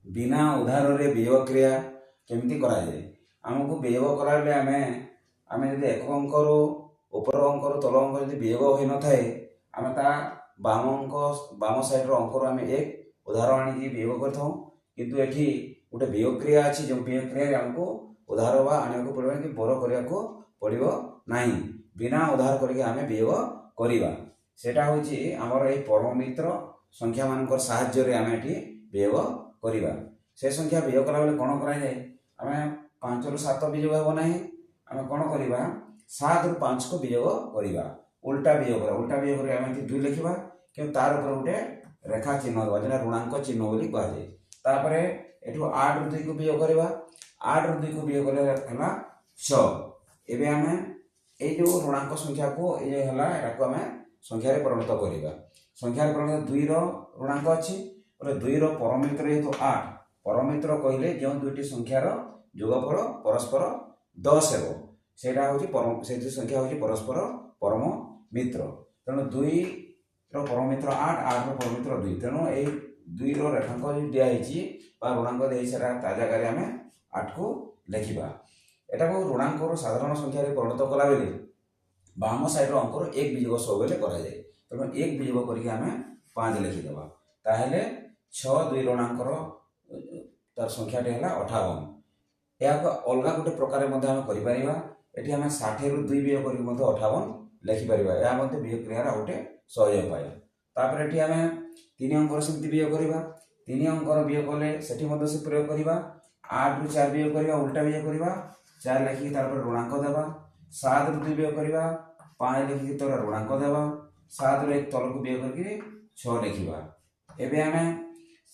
बिना उधार रे व्यय क्रिया केमती करा जाए आमको व्यय करा बेले आमे जदि एक अंकर ऊपर अंकर तल अंक जदि व्यय होई न थाए आमे ता बाम साइड रो अंकर आमे एक उधार आनी व्यय करथौ किंतु एठी गोटे व्यय क्रिया अछि जो व्यय क्रिया हमको उधार बा आने को पड़बा कि बर करिया को पड़िबो नाही बिना उधार करके आमे व्यय करिबा सेटा होची हमर ए परम मित्र संख्या मानकर साहाय्य रे आमे एठी व्यय करिबा से संख्या व्यय करा बेले कोन करा जाय आमे 5 रु 7 वियोग हेबो नाही आमे कोन करिबा 7 रु 5 को वियोग करिबा उल्टा वियोग करे आमे 2 लिखिबा कि तार ऊपर गोटे रेखा चिन्ह दबा जेना ऋणांक चिन्ह बोली कहा जाय तापरे एठो 8 रु 2 को वियोग करिबा 8 रु 2 को वियोग करले हला 6 एबे आमे ए जो ऋणांक संख्या को ए जे हला एटा को आमे संख्या रे परिणत करिबा संख्या रे परिणत 2 रो ऋणांक अछि और 2 रो परमित्र हेतु 8 परमित्र कहले जो दुईटी संख्या रो जोगफल परस्पर 10 हेबो सेटा होची परम सेठी संख्या होची परस्पर परम मित्र तनो 2 रो परमित्र 8 8 रो परमित्र 2 तनो ए 2 रो रेखांक दिया हेची बा ऋणांक देई सेटा ताजा करे आमे 8 को लिखिबा एटा को ऋणांक रो साधारण संख्या रे परिणत कला बेले बाम साइड रो अंक रो एक वियोग सब बेले करा जाय तनो एक वियोग करके आमे 5 लिखि देबा ताहेले 6 2 ऋणांक रो तार संख्या टे हला 58 या को अलगा गोटे प्रकार मध्ये हम करि परिबा एठी हम 60 रु 2 वियोग करि मध्ये 58 लिखि परिबा या मध्ये वियोग क्रिया रा गोटे सहयोग पाय तापर एठी हम 3 अंक रो समिति वियोग करिबा 3 अंक रो वियोग कले सेठी मध्ये से प्रयोग करिबा 8 रु 4 वियोग करिबा उल्टा वियोग करिबा 4 लिखि तार पर ऋणांक देबा 7 रु 2 वियोग करिबा 5 लिखि तोर ऋणांक देबा 7 रु 1 तल को वियोग करके 6 लिखिबा एबे हम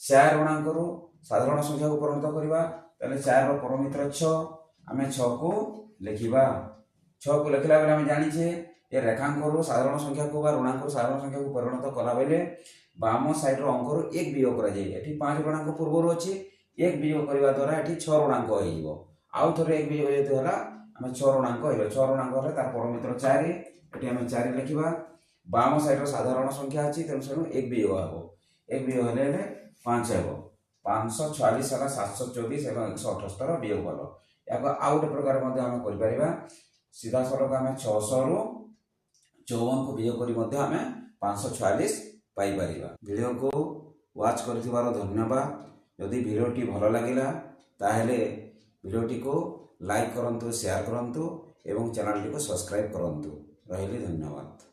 4 ऋणांक रो साधारण संख्या को परिणत करिबा तले 4 रो परमित्र 6 आमे 6 को लिखिबा 6 को लिखला बेले हम जानि छे ए रेखांक रो साधारण संख्या को बा ऋणांक रो साधारण संख्या को परिणत कला बेले बाम साइड रो अंक रो एक वियोग करा जाय एठी 5 ऋणांक पूर्व रो अछि एक वियोग करबा द्वारा एठी 6 ऋणांक होई जिवो आउ थरे एक वियोग जेते हला हम 6 ऋणांक होइबो 6 ऋणांक हले तार परमित्र 4 एठी हम 4 लिखिबा बाम साइड रो साधारण संख्या अछि तेनु सेनु एक वियोग हबो एक वियोग हले 5 हेबो 546 हला 724 एवं 178 वियोग बल याको आउट प्रकार मध्ये हम करि परिबा सीधा सड़क हम 600 रु 54 को वियोग करी मध्ये हम 546 पाई परिबा वीडियो को वॉच करथिबार धन्यवाद यदि वीडियो टी भलो लागिला ताहेले वीडियो टी को लाइक करंतु शेयर करंतु एवं चैनल टी को सब्सक्राइब करंतु रहिले धन्यवाद।